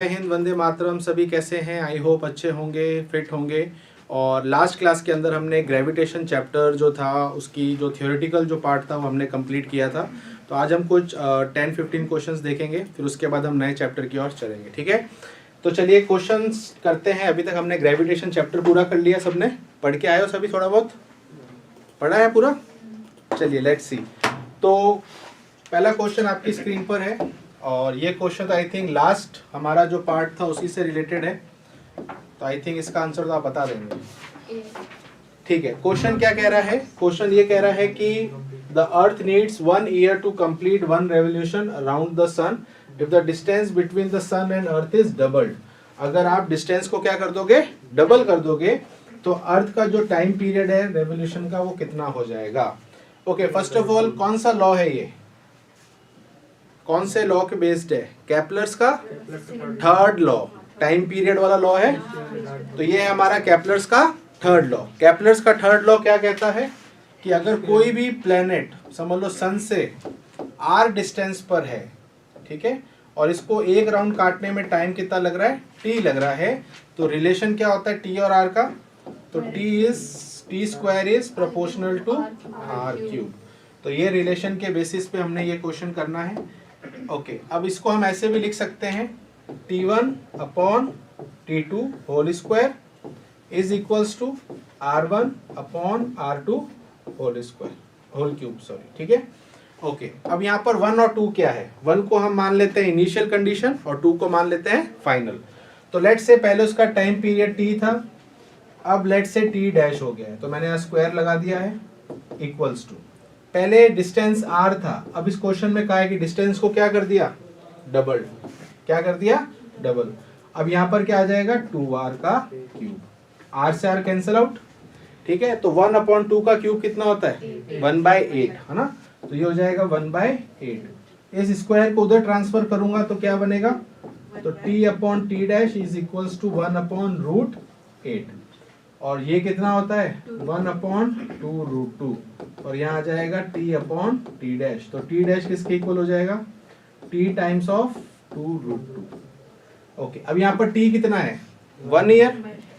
जय हिंद, वंदे मातरम। सभी कैसे हैं? आई होप अच्छे होंगे, फिट होंगे। और लास्ट क्लास के अंदर हमने ग्रेविटेशन चैप्टर जो था उसकी जो थियोरेटिकल जो पार्ट था वो हमने कंप्लीट किया था। तो आज हम कुछ 10-15 क्वेश्चंस देखेंगे, फिर उसके बाद हम नए चैप्टर की ओर चलेंगे। ठीक है, तो चलिए क्वेश्चंस करते हैं। अभी तक हमने ग्रेविटेशन चैप्टर पूरा कर लिया, सबने पढ़ के आए हो? सभी थोड़ा बहुत पढ़ा है पूरा? चलिए लेट्स सी। तो पहला क्वेश्चन आपकी स्क्रीन पर है और ये क्वेश्चन आई थिंक लास्ट हमारा जो पार्ट था उसी से रिलेटेड है, तो आई थिंक इसका आंसर तो आप बता देंगे। ठीक है, क्वेश्चन क्या कह रहा है? क्वेश्चन ये कह रहा है कि the earth needs 1 year to complete 1 revolution around the sun if the distance between the sun and earth is doubled. अगर आप डिस्टेंस को क्या कर दोगे, डबल कर दोगे, तो अर्थ का जो टाइम पीरियड है रेवोल्यूशन का वो कितना हो जाएगा। ओके, फर्स्ट ऑफ ऑल कौन सा लॉ है ये? कौन से लॉ के बेस्ड है? केपलर्स का थर्ड लॉ, टाइम पीरियड वाला लॉ है। तो ये है हमारा केपलर्स का थर्ड लॉ। केपलर्स का थर्ड लॉ क्या कहता है कि अगर कोई भी प्लेनेट समझ लो सन से r डिस्टेंस पर है, ठीक है, और इसको एक राउंड काटने में टाइम कितना लग रहा है? t लग रहा है। तो रिलेशन क्या होता है t और r का? तो t square is proportional to r cube. तो ये रिलेशन के बेसिस पे हमने ये क्वेश्चन करना है। ओके, अब इसको हम ऐसे भी लिख सकते हैं T1 upon T2 whole square is equals to R1 upon R2 whole square whole cube, sorry. ठीक है, ओके। अब यहाँ पर 1 और 2 क्या है? 1 को हम मान लेते हैं इनिशियल कंडीशन और 2 को मान लेते हैं फाइनल। तो लेट्स से पहले उसका टाइम पीरियड T था, अब लेट्स से T डैश हो गया है, तो मैंने यहाँ स्क्वायर लगा दिया है इक्वल्स टू, पहले डिस्टेंस r था, अब इस क्वेश्चन में कहा है कि डिस्टेंस को क्या कर दिया? डबल। क्या कर दिया? डबल। अब यहाँ पर क्या आ जाएगा? 2r का क्यूब। r से r कैंसिल आउट, ठीक है। तो 1 अपॉन 2 का क्यूब कितना होता है? 1/8, है ना। तो ये हो जाएगा 1/8। इस स्क्वायर को उधर ट्रांसफर करूंगा तो क्या बनेगा? तो t upon T dash is equals to 1 upon root 8, और ये कितना होता है? 1 अपॉन 2 रूट 2, और यहाँ आ जाएगा t अपॉन टी डैश। तो t डैश किसके इक्वल हो जाएगा? t times of 2 root 2। Okay, अब यहाँ पर t कितना है? 1 ईयर।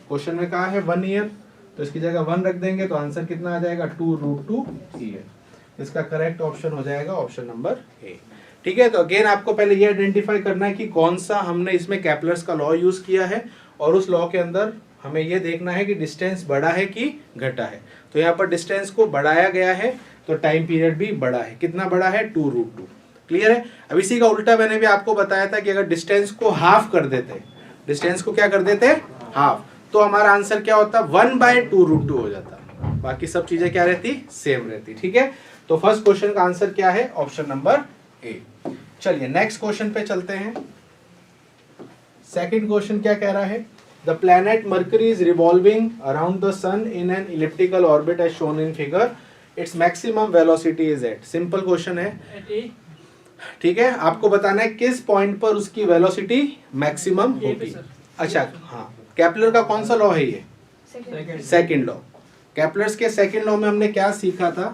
क्वेश्चन में कहा है 1 ईयर, तो इसकी जगह 1 रख देंगे तो आंसर कितना आ जाएगा? 2 रूट 2 ईयर। इसका करेक्ट ऑप्शन हो जाएगा ऑप्शन नंबर ए। ठीक है, तो अगेन आपको पहले ये आइडेंटिफाई करना है कि कौन सा हमने इसमें केपलर्स का लॉ यूज किया है, और उस लॉ के अंदर हमें ये देखना है कि डिस्टेंस बढ़ा है कि घटा है। तो यहाँ पर डिस्टेंस को बढ़ाया गया है तो टाइम पीरियड भी बढ़ा है। कितना बढ़ा है? 2 रूट 2। क्लियर है? अब इसी का उल्टा मैंने भी आपको बताया था कि अगर डिस्टेंस को हाफ कर देते, डिस्टेंस को क्या कर देते? हाफ, तो हमारा आंसर क्या होता? 1/2 रूट 2 हो जाता। बाकी सब चीजें क्या रहती? सेम रहती। ठीक है, तो फर्स्ट क्वेश्चन का आंसर क्या है? Option number A. चलिए नेक्स्ट क्वेश्चन पे चलते हैं। सेकेंड क्वेश्चन क्या कह रहा है? The planet Mercury is revolving around the sun in an elliptical orbit as shown in figure. Its maximum velocity is at. Simple question है, ठीक है। आपको बताना है किस पॉइंट पर उसकी वेलोसिटी मैक्सिमम होगी। अच्छा, हाँ, केपलर का कौन सा लॉ है ये? Second law. केपलर्स के सेकंड लॉ में हमने क्या सीखा था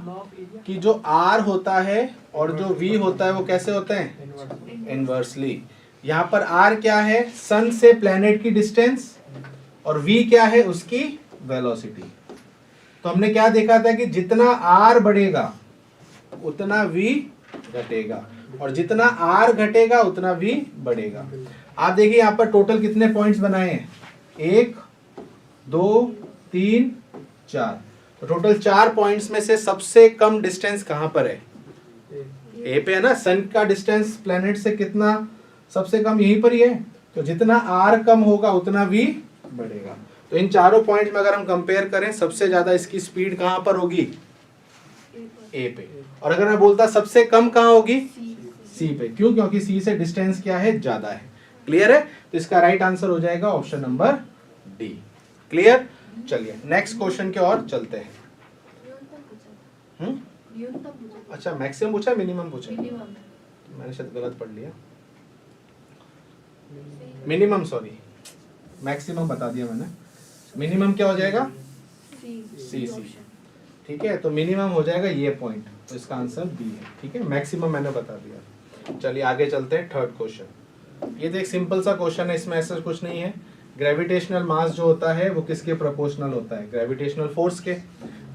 कि जो r होता है और जो v होता है वो कैसे होते हैं? इनवर्सली। यहाँ पर r क्या है? सन से प्लेनेट की डिस्टेंस, और v क्या है? उसकी वेलोसिटी। तो हमने क्या देखा था कि जितना r बढ़ेगा उतना v घटेगा, और जितना r घटेगा उतना v बढ़ेगा। आप देखिए यहाँ पर टोटल कितने पॉइंट्स बनाए हैं? 1 2 3 4। तो टोटल 4 पॉइंट्स में से सबसे कम डिस्टेंस कहाँ पर है? ए पे है ना। सन का डिस्टेंस प्लेनेट से कितना सबसे कम? यहीं पर ही है। तो जितना r कम होगा उतना v बढ़ेगा। तो इन चारों पॉइंट्स में अगर हम कंपेयर करें, सबसे ज्यादा इसकी स्पीड कहां पर होगी? ए पे। और अगर मैं बोलता सबसे कम कहां होगी? सी पे। क्यों? क्योंकि सी से डिस्टेंस क्या है? ज्यादा है। क्लियर है? तो इसका राइट आंसर हो जाएगा ऑप्शन नंबर डी। क्लियर? चलिए नेक्स्ट क्वेश्चन की ओर चलते हैं। अच्छा, मैक्सिमम पूछा, मिनिमम पूछा? मैंने शायद गलत पढ़ लिया। मिनिमम, सॉरी, मैक्सिमम बता दिया मैंने। मिनिमम क्या हो जाएगा? सी। ठीक है, तो मिनिमम हो जाएगा ये पॉइंट, तो इसका आंसर बी है। ठीक है, मैक्सिमम मैंने बता दिया। चलिए आगे चलते हैं। Third question. ये तो एक सिंपल सा क्वेश्चन है, इसमें ऐसा कुछ नहीं है। ग्रेविटेशनल मास जो होता है वो किसके प्रोपोर्शनल होता है? ग्रेविटेशनल फोर्स के।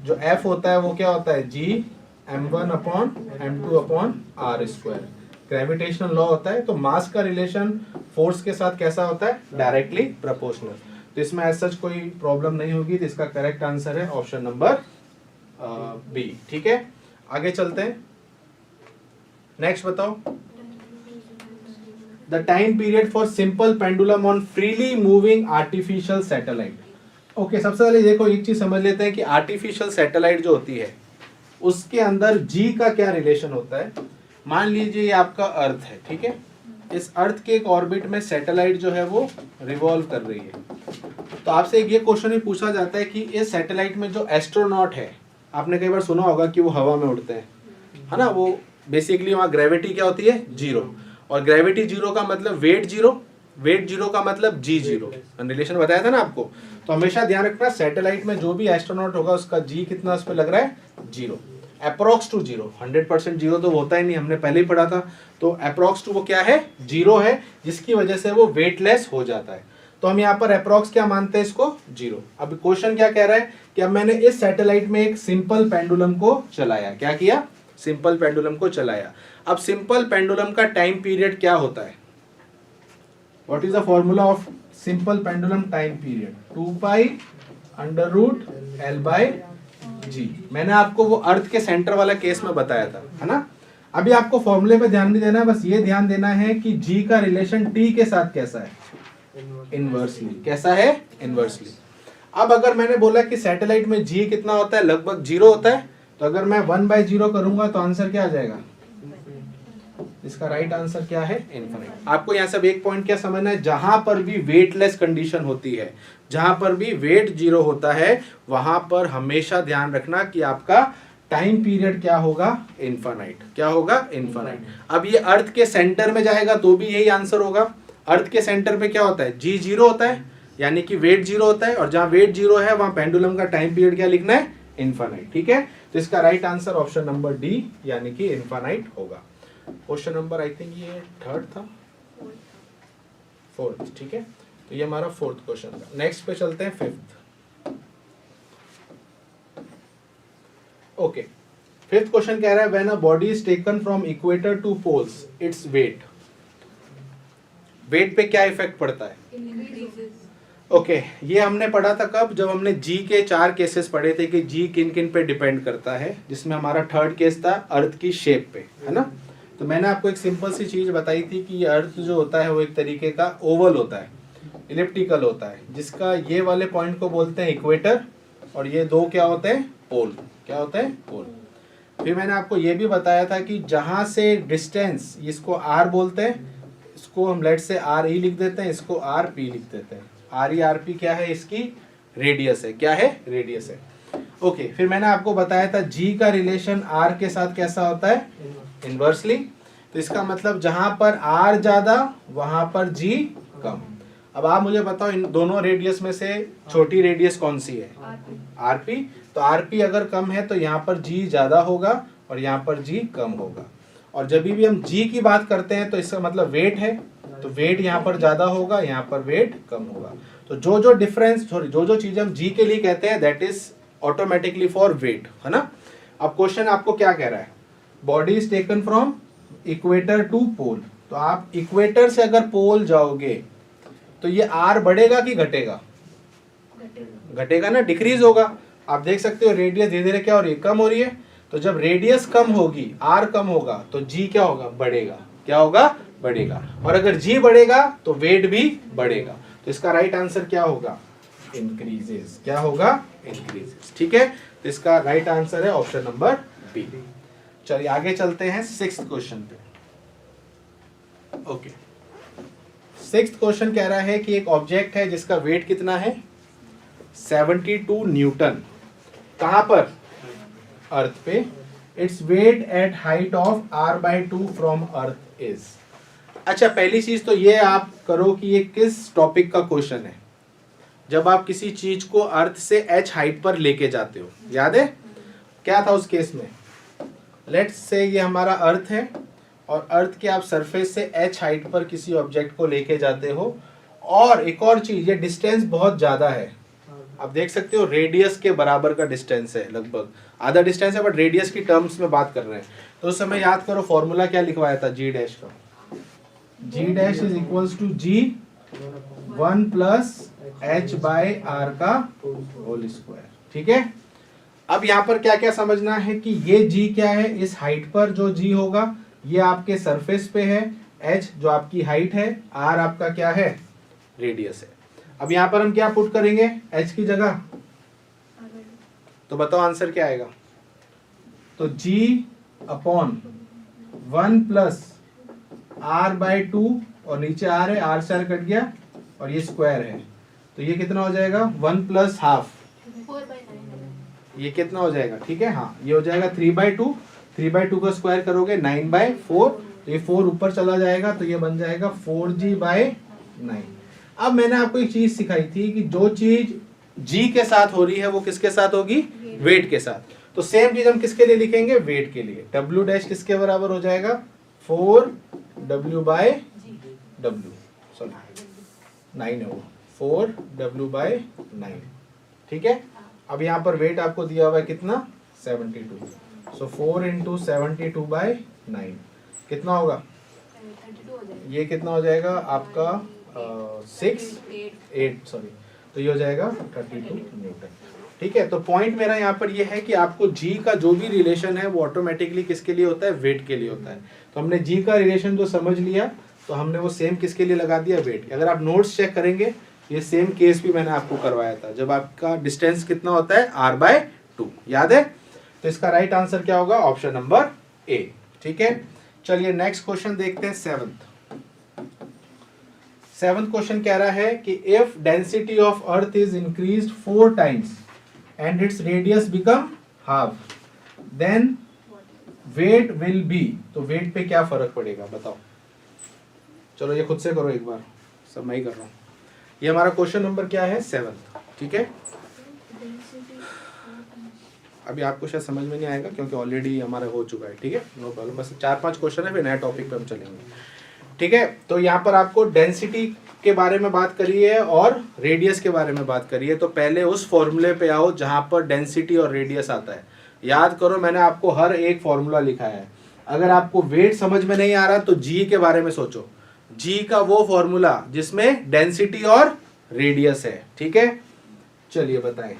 जो F होता है वो क्या होता है? G m1 upon m2 upon r square. Gravitational law होता है। तो मास का रिलेशन फोर्स के साथ कैसा होता है? Directly proportional. तो इसमें ऐसा कोई प्रॉब्लम नहीं होगी। तो इसका करेक्ट आंसर है ऑप्शन नंबर बी। ठीक है, आगे चलते हैं। नेक्स्ट बताओ। The time period for simple pendulum on freely moving artificial satellite. Okay, सबसे पहले देखो एक चीज समझ लेते हैं कि आर्टिफिशियल सैटेलाइट जो होती है उसके अंदर जी का क्या रिलेशन होता है। मान लीजिए ये आपका अर्थ है, ठीक है। इस अर्थ के एक ऑर्बिट में सैटेलाइट जो है वो रिवॉल्व कर रही है। तो आपसे एक ये क्वेश्चन भी पूछा जाता है कि इस सैटेलाइट में जो एस्ट्रोनॉट है, आपने कई बार सुना होगा कि वो हवा में उड़ते हैं, है ना। वो बेसिकली वहाँ ग्रेविटी क्या होती है? जीरो। और ग्रेविटी जीरो का मतलब वेट जीरो, वेट जीरो का मतलब जी जीरो। रिलेशन बताया था ना आपको। तो हमेशा ध्यान रखना सैटेलाइट में जो भी एस्ट्रोनॉट होगा उसका जी कितना उस पर लग रहा है? Zero. Approx to zero. 100% zero तो होता ही नहीं, हमने पहले ही पढ़ा था। तो अप्रोक्स टू वो क्या है? जीरो है, जिसकी वजह से वो वेटलेस हो जाता है। तो हम यहाँ पर अप्रोक्स क्या मानते हैं? इसको जीरो। अब क्वेश्चन क्या कह रहा है कि अब मैंने इस सैटेलाइट में एक सिंपल पेंडुलम को चलाया। क्या किया? सिंपल पेंडुलम को चलाया। अब सिंपल पेंडुलम का टाइम पीरियड क्या होता है? What is the formula of simple pendulum time period? 2 pi under root L by G. मैंने आपको वो अर्थ के सेंटर वाला केस में बताया था, है ना। अभी आपको फॉर्मूले पे ध्यान नहीं देना है, बस ये ध्यान देना है कि जी का रिलेशन टी के साथ कैसा है? इनवर्सली। कैसा है? इनवर्सली। अब अगर मैंने बोला कि सैटेलाइट में जी कितना होता है? लगभग जीरो होता है। तो अगर मैं 1/0 करूंगा तो आंसर क्या आ जाएगा? इसका राइट आंसर क्या है? इनफिनिट। आपको यहाँ सब एक पॉइंट क्या समझना है, जहां पर भी वेटलेस कंडीशन होती है, जहां पर भी वेट जीरो होता है, वहां पर हमेशा ध्यान रखना कि आपका टाइम पीरियड क्या होगा? इनफिनिट। क्या होगा? इनफिनिट। अब ये अर्थ के सेंटर में जाएगा तो भी यही आंसर होगा। अर्थ के सेंटर पे क्या होता है? जी जीरो होता है, यानी कि वेट जीरो होता है। और जहां वेट जीरो है वहां पेंडुलम का टाइम पीरियड क्या लिखना है? इनफिनिट। ठीक है, तो इसका right answer option number D, यानी कि इनफिनिट होगा। क्वेश्चन नंबर आई थिंक ये थर्ड था, फोर्थ। ठीक है, तो ये हमारा फोर्थ क्वेश्चन था। नेक्स्ट पे चलते हैं, फिफ्थ। ओके, फिफ्थ क्वेश्चन कह रहा है when a body is taken from equator to poles its weight. Weight पे क्या इफेक्ट पड़ता है? ओके, ये हमने पढ़ा था कब? जब हमने जी के 4 केसेस पढ़े थे कि जी किन किन पे डिपेंड करता है, जिसमें हमारा थर्ड केस था अर्थ की शेप पे, है ना। तो मैंने आपको एक सिंपल सी चीज बताई थी कि ये अर्थ जो होता है वो एक तरीके का ओवल होता है, इलिप्टिकल होता है, जिसका ये वाले पॉइंट को बोलते हैं इक्वेटर, और ये दो क्या होते हैं? पोल। क्या होते हैं? पोल। फिर मैंने आपको ये भी बताया था कि जहां से डिस्टेंस, इसको आर बोलते हैं, इसको हम लेट से आर ई लिख देते हैं, इसको आर पी लिख देते हैं। आर ई आर पी क्या है? इसकी रेडियस है। क्या है? रेडियस है। ओके, फिर मैंने आपको बताया था जी का रिलेशन आर के साथ कैसा होता है? इनवर्सली। तो इसका मतलब जहां पर आर ज्यादा वहां पर जी कम। अब आप मुझे बताओ इन दोनों रेडियस में से छोटी रेडियस कौन सी है? आरपी। तो आरपी अगर कम है तो यहाँ पर जी ज्यादा होगा और यहाँ पर जी कम होगा। और जब भी हम जी की बात करते हैं तो इसका मतलब वेट है, तो वेट यहाँ पर ज्यादा होगा, यहाँ पर वेट कम होगा। तो जो डिफरेंस, सॉरी, जो चीज हम जी के लिए कहते हैं that is automatically for weight, है ना। अब क्वेश्चन आपको क्या कह रहा है? Body is taken from equator to pole. तो आप इक्वेटर से अगर पोल जाओगे तो ये आर बढ़ेगा कि घटेगा? घटेगा ना, डिक्रीज होगा। आप देख सकते हो रेडियस धीरे धीरे क्या हो रही है? कम हो रही है। तो जब रेडियस कम होगी, आर कम होगा, तो जी क्या होगा? बढ़ेगा। क्या होगा? बढ़ेगा। और अगर जी बढ़ेगा तो वेट भी बढ़ेगा। तो इसका राइट आंसर क्या होगा? इंक्रीजेस। क्या होगा? इंक्रीजेस। ठीक है, तो इसका राइट आंसर है ऑप्शन नंबर बी। चलिए आगे चलते हैं सिक्स्थ क्वेश्चन पे। ओके, सिक्स्थ क्वेश्चन कह रहा है कि एक ऑब्जेक्ट है जिसका वेट कितना है? 72 न्यूटन। कहां पर? अर्थ पे। Its weight at height of r/2 from earth is. अच्छा, पहली चीज तो ये आप करो कि ये किस टॉपिक का क्वेश्चन है। जब आप किसी चीज को अर्थ से h हाइट पर लेके जाते हो, याद है क्या था उस केस में? लेट्स से ये हमारा अर्थ है और अर्थ के आप सरफेस से h हाइट पर किसी ऑब्जेक्ट को लेके जाते हो, और एक और चीज, ये डिस्टेंस बहुत ज्यादा है, आप देख सकते हो रेडियस के बराबर का डिस्टेंस है, लगभग आधा डिस्टेंस है, बट रेडियस की टर्म्स में बात कर रहे हैं। तो उस समय याद करो फॉर्मूला क्या लिखवाया था g डैश का, g dash is equals to g 1 plus h by r का होल स्क्वायर। ठीक है, अब यहाँ पर क्या क्या समझना है कि ये g क्या है, इस हाइट पर जो g होगा ये आपके सरफेस पे है, h जो आपकी हाइट है, r आपका क्या है, रेडियस है। अब यहाँ पर हम क्या पुट करेंगे h की जगह, तो बताओ आंसर क्या आएगा। तो g upon 1 plus r by 2, और नीचे r है, r से r कट गया और ये स्क्वायर है, तो ये कितना हो जाएगा 1 प्लस हाफ, ये कितना हो जाएगा, ठीक है, हाँ ये हो जाएगा 3/2, 3/2 का स्क्वायर करोगे 9/4, तो ये 4 ऊपर चला जाएगा, तो ये बन जाएगा 4g/9। अब मैंने आपको एक चीज सिखाई थी कि जो चीज g के साथ हो रही है वो किसके साथ होगी, वेट के साथ। तो सेम चीज हम किसके लिए लिखेंगे, वेट के लिए। w डैश किसके बराबर हो जाएगा, 4w/w, सॉरी 9 है वो, 4w/9। ठीक है, अब यहाँ पर वेट आपको दिया हुआ है कितना, 72, सो 4 इंटू 72/9 कितना होगा, ये कितना हो जाएगा आपका 8 सॉरी, तो ये हो जाएगा 32 न्यूटन। ठीक है, तो पॉइंट मेरा यहाँ पर ये है कि आपको g का जो भी रिलेशन है वो ऑटोमेटिकली किसके लिए होता है, वेट के लिए होता है। तो हमने g का रिलेशन जो समझ लिया, तो हमने वो सेम किसके लिए लगा दिया, वेट। अगर आप नोट्स चेक करेंगे, ये सेम केस भी मैंने आपको करवाया था, जब आपका डिस्टेंस कितना होता है, r/2, याद है। तो इसका राइट आंसर क्या होगा, ऑप्शन नंबर ए। ठीक है, चलिए नेक्स्ट क्वेश्चन देखते हैं, सेवंथ क्वेश्चन कह रहा है कि if density of earth is increased 4 times and its radius become half, then weight will be, तो वेट पे क्या फर्क पड़ेगा बताओ। चलो ये खुद से करो एक बार, सब मैं ही कर रहा हूँ। ये हमारा क्वेश्चन नंबर क्या है, 7। ठीक है, अभी आपको शायद समझ में नहीं आएगा क्योंकि ऑलरेडी हमारा हो चुका है। ठीक है, नो प्रॉब्लम, बस 4-5 क्वेश्चन है, फिर नया टॉपिक पे हम चलेंगे। ठीक है, तो यहाँ पर आपको डेंसिटी के बारे में बात करी है और रेडियस के बारे में बात करी है। तो पहले उस फॉर्मूले पे आओ जहाँ पर डेंसिटी और रेडियस आता है। याद करो मैंने आपको हर एक फॉर्मूला लिखा है। अगर आपको वेट समझ में नहीं आ रहा तो जी के बारे में सोचो, जी का वो फॉर्मूला जिसमें डेंसिटी और रेडियस है। ठीक है, चलिए बताएं।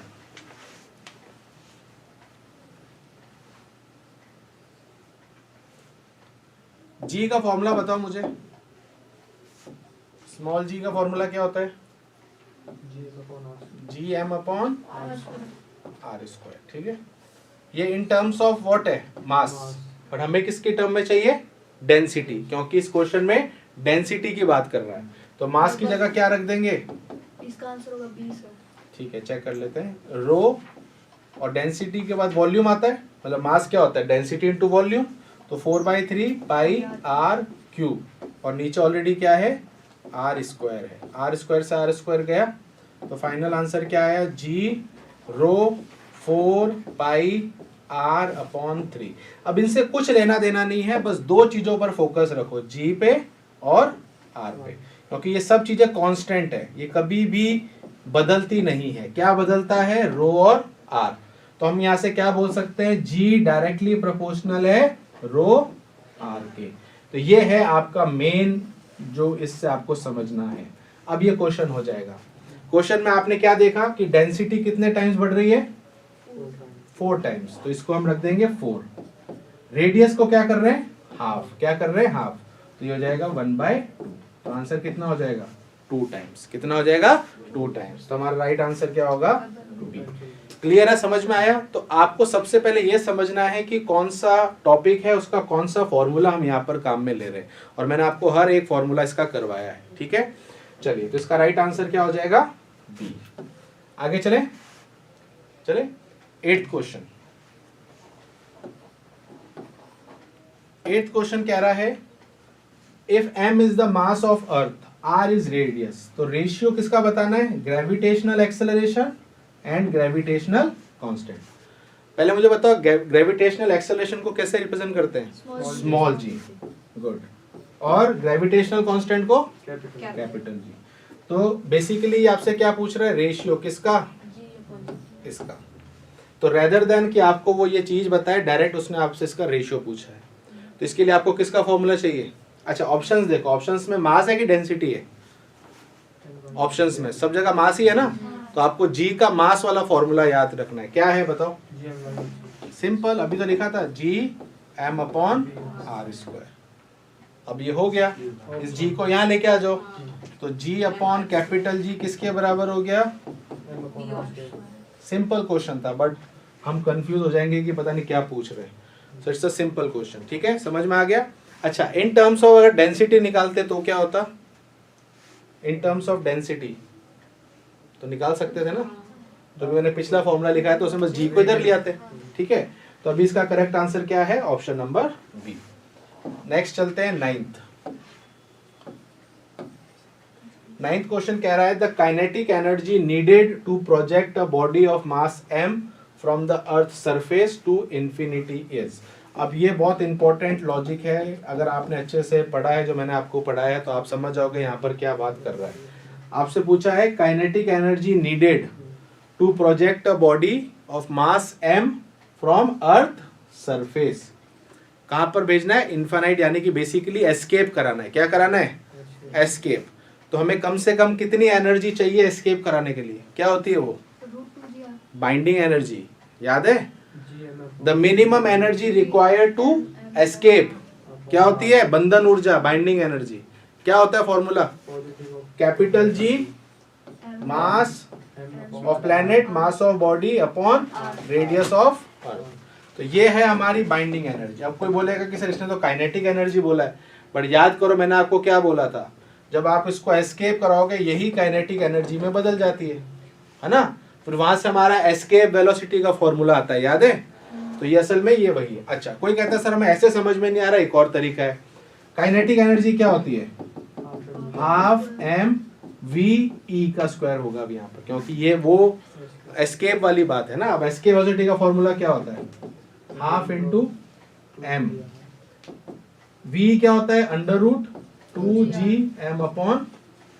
जी का फॉर्मूला बताओ मुझे, स्मॉल जी का फॉर्मूला क्या होता है, G M upon R square. ठीक है, ये इन टर्म्स ऑफ व्हाट है, मास, पर हमें किसकी टर्म में चाहिए, डेंसिटी, क्योंकि इस क्वेश्चन में डेंसिटी की बात कर रहा है। तो मास की जगह क्या रख देंगे, इसका आंसर होगा 20। ठीक है, चेक कर लेते हैं। रो और डेंसिटी के बाद वॉल्यूम आता है, मतलब मास क्या होता है, डेंसिटी इंटू वॉल्यूम। तो 4/3 पाई आर क्यूब, और नीचे ऑलरेडी क्या है, आर स्क्वायर है। आर स्क्वायर से आर स्क्वायर गया, तो फाइनल आंसर क्या आया, जी रो 4 पाई आर अपॉन 3। अब इनसे कुछ लेना देना नहीं है, बस दो चीजों पर फोकस रखो, जी पे और आर पे, क्योंकि ये सब चीजें कांस्टेंट है, ये कभी भी बदलती नहीं है। क्या बदलता है, रो और आर। तो हम यहाँ से क्या बोल सकते हैं, जी डायरेक्टली प्रोपोर्शनल है रो आर के। तो ये है आपका मेन जो इससे आपको समझना है। अब ये क्वेश्चन हो जाएगा। क्वेश्चन में आपने क्या देखा कि डेंसिटी कितने टाइम्स बढ़ रही है, 4 टाइम्स, तो इसको हम रख देंगे 4। रेडियस को क्या कर रहे हैं, हाफ, क्या कर रहे हैं, हाफ, तो ये हो जाएगा 1/2। तो आंसर कितना हो जाएगा, 2 टाइम्स। कितना हो जाएगा, 2 टाइम्स। तो हमारा राइट आंसर क्या होगा, 2B। क्लियर है, समझ में आया। तो आपको सबसे पहले ये समझना है कि कौन सा टॉपिक है, उसका कौन सा फॉर्मूला हम यहाँ पर काम में ले रहे हैं, और मैंने आपको हर एक फॉर्मूला इसका करवाया है। ठीक है, चलिए, तो इसका राइट आंसर क्या हो जाएगा, B। आगे चले 8th क्वेश्चन। 8th क्वेश्चन कह रहा है, if m is the mass of earth, r is radius, तो रेशियो किसका बताना है, gravitational acceleration and gravitational constant. पहले मुझे बताओ ग्रेविटेशनल एक्सेलरेशन को कैसे रिप्रेजेंट करते हैं, स्मॉल जी। गुड। और ग्रेविटेशनल कांस्टेंट को कैपिटल कैपिटल जी। तो बेसिकली आपसे क्या पूछ रहा है, रेशियो किसका, इसका। तो रेदर देन कि आपको वो ये चीज बताए डायरेक्ट, उसने आपसे इसका रेशियो पूछा है। तो इसके लिए आपको किसका फॉर्मूला चाहिए? अच्छा ऑप्शंस देखो, ऑप्शंस में मास है कि डेंसिटी है? ऑप्शंस में सब जगह मास ही है ना, तो आपको जी का मास वाला फॉर्मूला याद रखना है। क्या है बताओ? सिंपल, अभी तो लिखा था G M upon R square. अब ये हो गया, इस जी को यहाँ लेके आ जाओ, तो जी अपॉन कैपिटल जी किसके बराबर हो गया? सिंपल क्वेश्चन था, बट हम कंफ्यूज हो जाएंगे कि पता नहीं क्या पूछ रहे हैं। So it's a simple question, ठीक है, समझ में आ गया। अच्छा, इन टर्म्स ऑफ अगर डेंसिटी निकालते तो क्या होता? इन टर्म्स ऑफ डेंसिटी तो निकाल सकते थे ना, तो अभी मैंने पिछला फॉर्मूला लिखा है तो उसमें बस जी को इधर ले आते, ठीक है। तो अभी इसका करेक्ट आंसर क्या है? Option number B. नेक्स्ट चलते हैं नाइन्थ क्वेश्चन कह रहा है the kinetic energy needed to project a body of mass m from the earth surface to infinity is. अब ये बहुत इंपॉर्टेंट लॉजिक है, अगर आपने अच्छे से पढ़ा है जो मैंने आपको पढ़ाया है तो आप समझ जाओगे यहाँ पर क्या बात कर रहा है। आपसे पूछा है kinetic energy needed to project a body of mass m from earth surface. कहाँ पर भेजना है? इनफाइनाइट, यानी कि बेसिकली एस्केप कराना है। क्या कराना है? एस्केप। तो हमें कम से कम कितनी एनर्जी चाहिए एस्केप कराने के लिए? क्या होती है वो? बाइंडिंग एनर्जी, याद है? The minimum energy required to escape क्या होती है? बंधन ऊर्जा, बाइंडिंग एनर्जी। क्या होता है formula? Capital G mass of planet, mass of body upon radius of earth. तो ये है हमारी बाइंडिंग एनर्जी। अब कोई बोलेगा कि सर इसने तो काइनेटिक एनर्जी बोला है, बट याद करो मैंने आपको क्या बोला था, जब आप इसको एस्केप कराओगे यही काइनेटिक एनर्जी में बदल जाती है ना। फिर वहां से हमारा एस्केप वेलोसिटी का फॉर्मूला आता है, याद है? तो ये असल में ये वही है। अच्छा, कोई कहता है सर हमें ऐसे समझ में नहीं आ रहा, एक और तरीका है। काइनेटिक एनर्जी क्या होती है? हाफ एम वी ई का स्क्वायर होगा अब यहाँ पर, क्योंकि ये वो एस्केप वाली बात है ना। अब एस्केप वेलोसिटी का फॉर्मूला क्या होता है? Half into M. वी क्या होता है? Under root 2g m upon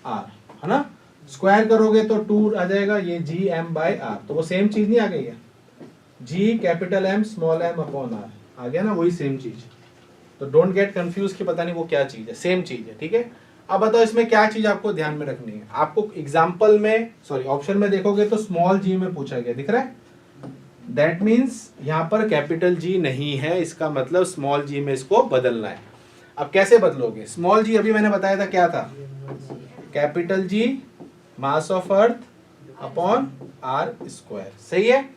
R, है ना। स्क्वायर करोगे तो 2 आ जाएगा, ये जी एम बाई आर, तो वो सेम चीज नहीं आ गई है? G capital M small m upon R आ गया ना, वही सेम चीज। तो डोंट गेट कंफ्यूज कि पता नहीं वो क्या चीज है, सेम चीज है, ठीक है। अब बताओ इसमें क्या चीज आपको ध्यान में रखनी है। आपको एग्जाम्पल में, सॉरी ऑप्शन में देखोगे तो स्मॉल जी में पूछा गया, दिख रहा है? दैट मीन्स यहाँ पर कैपिटल जी नहीं है, इसका मतलब स्मॉल जी में इसको बदलना है। अब कैसे बदलोगे? स्मॉल जी अभी मैंने बताया था क्या था? Capital G mass of earth upon R square, सही है।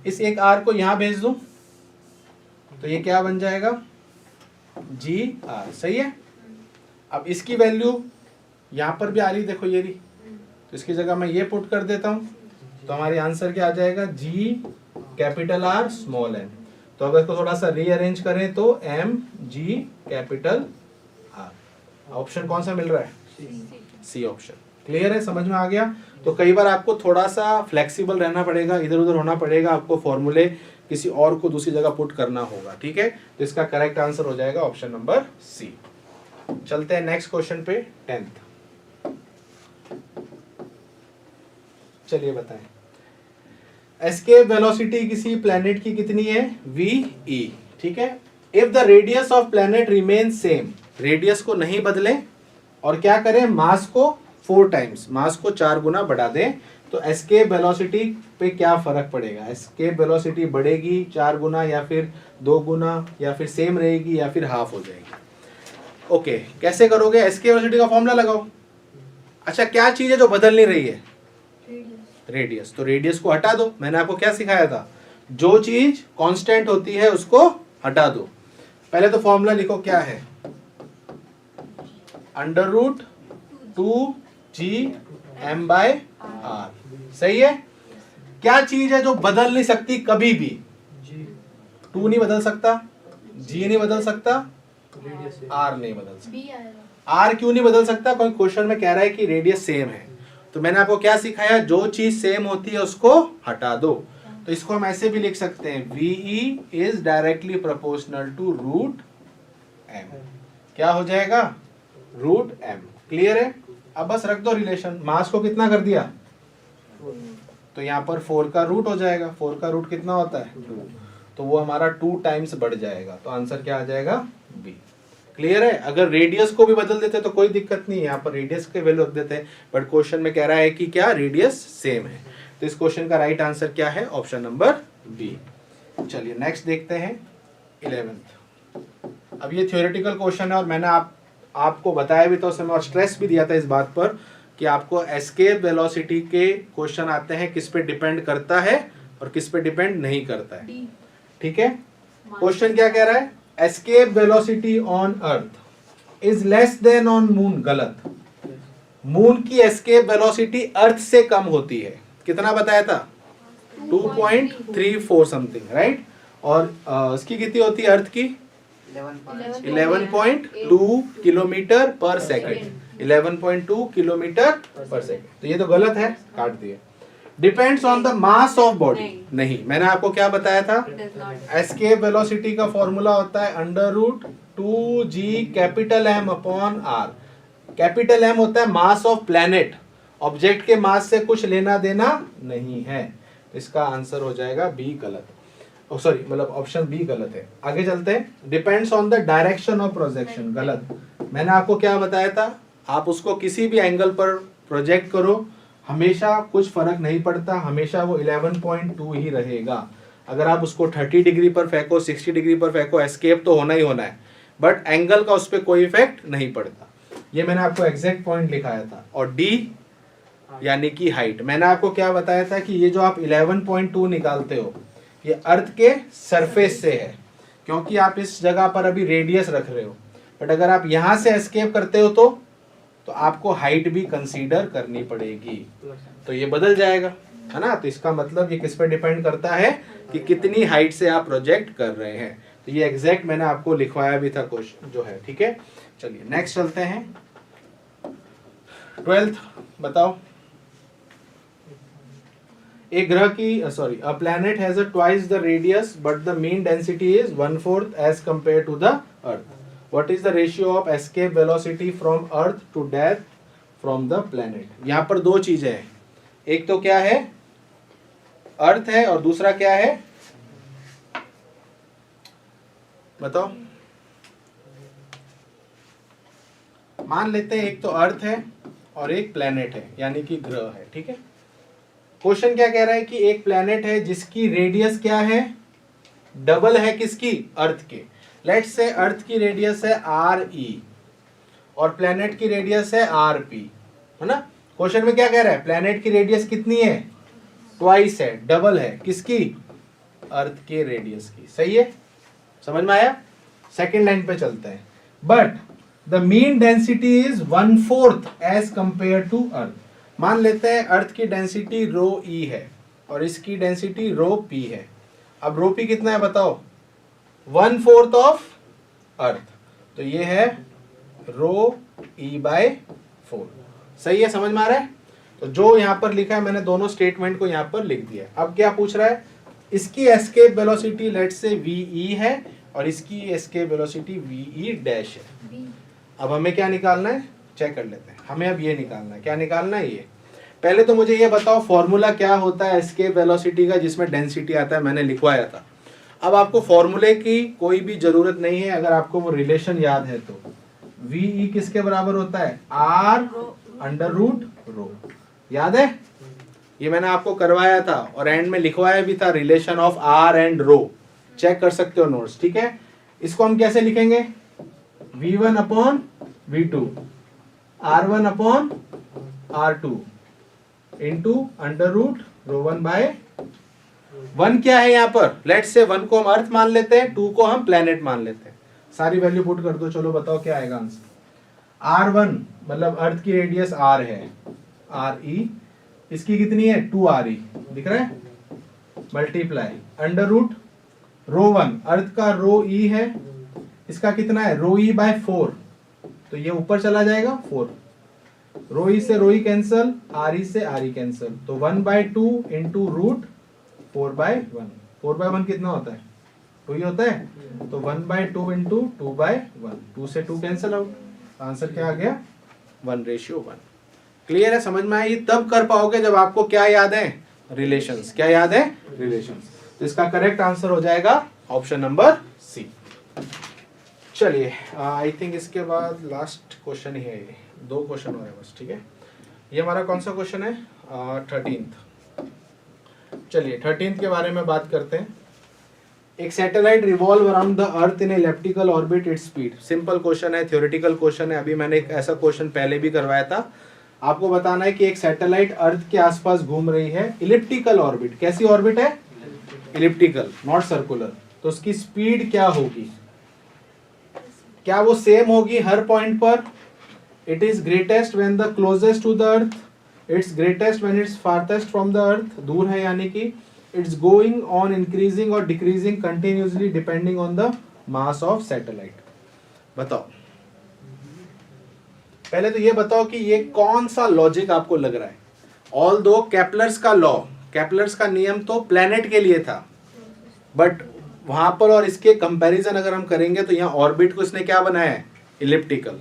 इस एक आर को यहां भेज दूं तो ये क्या बन जाएगा? जी आर, सही है। अब इसकी वैल्यू यहां पर भी आ रही, देखो ये रही, तो इसकी जगह मैं ये पुट कर देता हूं, तो हमारी आंसर क्या आ जाएगा? G capital R small M. तो अगर इसको थोड़ा सा रीअरेंज करें तो M G capital R. Option कौन सा मिल रहा है? C option. क्लियर है, समझ में आ गया? तो कई बार आपको थोड़ा सा फ्लेक्सिबल रहना पड़ेगा, इधर उधर होना पड़ेगा, आपको फॉर्मूले किसी और को दूसरी जगह पुट करना होगा, ठीक है। तो इसका करेक्ट आंसर हो जाएगा ऑप्शन नंबर सी। चलते हैं नेक्स्ट क्वेश्चन पे, 10th। चलिए बताएं, एस्केप वेलोसिटी किसी प्लैनेट की कितनी है? वी ई, ठीक है। If the radius of planet remain same, radius को नहीं बदलें और क्या करें? मास को 4 टाइम्स, मास को 4 गुना बढ़ा दें, तो एस्केप वेलोसिटी पे क्या फर्क पड़ेगा? एस्केप वेलोसिटी बढ़ेगी 4 गुना या फिर 2 गुना या फिर सेम रहेगी या फिर हाफ हो जाएगी। ओके, कैसे करोगे? एस्केप वेलोसिटी का फॉर्मूला लगाओ। अच्छा, क्या चीज है जो बदल नहीं रही है? रेडियस। तो रेडियस को हटा दो। मैंने आपको क्या सिखाया था? जो चीज कांस्टेंट होती है उसको हटा दो। पहले तो फॉर्मूला लिखो, क्या है? Under root 2g m by R, सही है। क्या चीज है जो बदल नहीं सकती कभी भी? 2 नहीं बदल सकता, g नहीं बदल सकता, r नहीं बदल सकता। r क्यों नहीं बदल सकता? कोई क्वेश्चन में कह रहा है कि रेडियस सेम है, तो मैंने आपको क्या सिखाया? जो चीज सेम होती है उसको हटा दो। तो इसको हम ऐसे भी लिख सकते हैं, VE is directly proportional to root m। क्या हो जाएगा, रूट m। क्लियर है? अब बस रख दो रिलेशन, मास को कितना कर दिया, तो यहाँ पर 4 का रूट हो जाएगा। 4 का रूट कितना होता है, 2, तो वो हमारा 2 टाइम्स बढ़ जाएगा, तो आंसर क्या आ जाएगा, बी। क्लियर है? अगर रेडियस को भी बदल देते तो कोई दिक्कत नहीं है, यहाँ पर रेडियस के वैल्यू रख देते हैं, बट क्वेश्चन में कह रहा है कि क्या रेडियस सेम है, तो इस क्वेश्चन का राइट आंसर क्या है, ऑप्शन नंबर बी। चलिए नेक्स्ट देखते हैं 11th। अब ये थ्योरेटिकल क्वेश्चन है और मैंने आपको बताया भी था उस समय और स्ट्रेस भी दिया था इस बात पर कि आपको एस्केप वेलोसिटी के क्वेश्चन आते हैं, किस पे डिपेंड करता है और किस पे डिपेंड नहीं करता है। ठीक है, क्वेश्चन क्या कह रहा है, escape velocity on earth is less than on moon. गलत, मून की एस्केप वेलोसिटी अर्थ से कम होती है। कितना बताया था, 2.34 समथिंग, राइट। और इसकी कितनी होती है अर्थ की, 11.2 किलोमीटर पर सेकंड, 11.2 किलोमीटर पर सेकंड। तो ये तो गलत है, काट दिए। Depends on the mass of body, नहीं, मैंने आपको क्या बताया था, एस्केप वेलोसिटी का फॉर्मूला होता है √2g capital M upon r। Capital M होता है मास ऑफ प्लैनेट, ऑब्जेक्ट के मास से कुछ लेना देना नहीं है, इसका आंसर हो जाएगा बी गलत, सॉरी मतलब ऑप्शन बी गलत है। आगे चलते हैं, depends on the direction of projection, गलत। मैंने आपको क्या बताया था, आप उसको किसी भी एंगल पर प्रोजेक्ट करो, हमेशा कुछ फर्क नहीं पड़ता, हमेशा वो 11.2 ही रहेगा। अगर आप उसको 30 डिग्री पर फेंको, 60 डिग्री पर फेंको, एस्केप तो होना ही होना है, बट एंगल का उस पर कोई इफेक्ट नहीं पड़ता। ये मैंने आपको एग्जैक्ट पॉइंट लिखाया था। और डी यानी कि हाइट, मैंने आपको क्या बताया था कि ये जो आप 11.2 निकालते हो ये अर्थ के सरफेस से है, क्योंकि आप इस जगह पर अभी रेडियस रख रहे हो, बट अगर आप यहां से एस्केप करते हो तो आपको हाइट भी कंसीडर करनी पड़ेगी, तो ये बदल जाएगा, है ना। तो इसका मतलब ये किस पे डिपेंड करता है कि कितनी हाइट से आप प्रोजेक्ट कर रहे हैं। तो ये एग्जैक्ट मैंने आपको लिखवाया भी था क्वेश्चन जो है, ठीक है। चलिए नेक्स्ट चलते हैं 12th, बताओ। एक ग्रह की sorry a planet has a twice the radius but the mean density is 1/4 as compare to the earth. What is the ratio of escape velocity from earth to death from the planet. यहाँ पर दो चीजें हैं, एक तो क्या है, अर्थ है, और दूसरा क्या है, बताओ। मान लेते हैं एक तो अर्थ है और एक प्लैनेट है, यानी कि ग्रह है, ठीक है। क्वेश्चन क्या कह रहा है कि एक प्लैनेट है जिसकी रेडियस क्या है, डबल है किसकी, अर्थ के। लेट्स से अर्थ की रेडियस है RE और प्लैनेट की रेडियस है RP, है ना। क्वेश्चन में क्या कह रहा है, प्लैनेट की रेडियस कितनी है, ट्वाइस है, डबल है किसकी, अर्थ के रेडियस की। सही है, समझ में आया। सेकेंड लाइन पे चलते हैं, but the mean density is 1/4 as compare to earth. मान लेते हैं अर्थ की डेंसिटी ρe है और इसकी डेंसिटी ρp है। अब ρp कितना है बताओ, 1/4 ऑफ अर्थ, तो ये है ρe/4। सही है, समझ में आ रहा है। तो जो यहाँ पर लिखा है मैंने दोनों स्टेटमेंट को यहाँ पर लिख दिया। अब क्या पूछ रहा है, इसकी escape velocity let's say ve है और इसकी एस्केप वेलोसिटी ve डैश है। अब हमें क्या निकालना है, चेक कर लेते हैं। हमें अब ये निकालना है, क्या निकालना है, ये पहले तो मुझे ये बताओ फॉर्मूला क्या होता है एस्केप वेलोसिटी का जिसमें डेंसिटी आता है, मैंने लिखवाया था। अब आपको फॉर्मूले की कोई भी जरूरत नहीं है, अगर आपको वो रिलेशन याद है तो ve किसके बराबर होता है, r√ρ, याद है, ये मैंने आपको करवाया था और एंड में लिखवाया भी था, relation of r and ρ। Check कर सकते हो नोट्स, ठीक है। इसको हम कैसे लिखेंगे, v1 upon v2 r1 upon r2 into √ρ1/1 क्या है यहाँ पर, लेट्स से 1 को हम अर्थ मान लेते हैं, 2 को हम प्लैनेट मान लेते हैं। सारी वैल्यू पुट कर दो, चलो बताओ क्या आएगा आंसर। r1 मतलब अर्थ की रेडियस r है, RE, इसकी कितनी है 2RE, दिख रहा है, मल्टीप्लाई √ρ1 अर्थ का ρe है, इसका कितना है ρe/4, तो ये ऊपर चला जाएगा 4, ρe से ρe कैंसल, RE से RE कैंसल, तो 1/2 इंटू √4/1। 4/1 कितना होता है 2 ही होता है, तो 1/2 इंटू 2/1, 2 से 2 कैंसिल आउट, आंसर क्या आ गया 1:1। क्लियर है, समझ में आई? तब कर पाओगे जब आपको क्या याद है, रिलेशंस। क्या याद है, रिलेशंस। तो इसका करेक्ट आंसर हो जाएगा ऑप्शन नंबर सी। चलिए आई थिंक इसके बाद लास्ट क्वेश्चन ही है ये, 2 क्वेश्चन हो रहे हैं बस, ठीक है। ये हमारा कौन सा क्वेश्चन है, 13th। चलिए 13th के बारे में बात करते हैं। एक satellite revolve around the earth in elliptical orbit its speed. Simple question है, थ्योरेटिकल क्वेश्चन है। अभी मैंने एक ऐसा क्वेश्चन पहले भी करवाया था। आपको बताना है कि एक सैटेलाइट अर्थ के आसपास घूम रही है इलिप्टिकल ऑर्बिट। कैसी ऑर्बिट है, इलिप्टिकल, नॉट सर्कुलर। तो उसकी स्पीड क्या होगी, क्या वो सेम होगी हर पॉइंट पर? It is greatest when the closest to the earth, it's greatest when it's farthest from the earth, दूर है यानी कि। इट्स गोइंग ऑन इंक्रीजिंग और decreasing continuously depending on the mass of satellite. बताओ, पहले तो ये बताओ कि ये कौन सा लॉजिक आपको लग रहा है। ऑल दो केपलर्स का लॉ, केपलर्स का नियम तो प्लेनेट के लिए था, बट वहां पर और इसके कंपैरिजन अगर हम करेंगे तो यहाँ ऑर्बिट को इसने क्या बनाया है, इलिप्टिकल।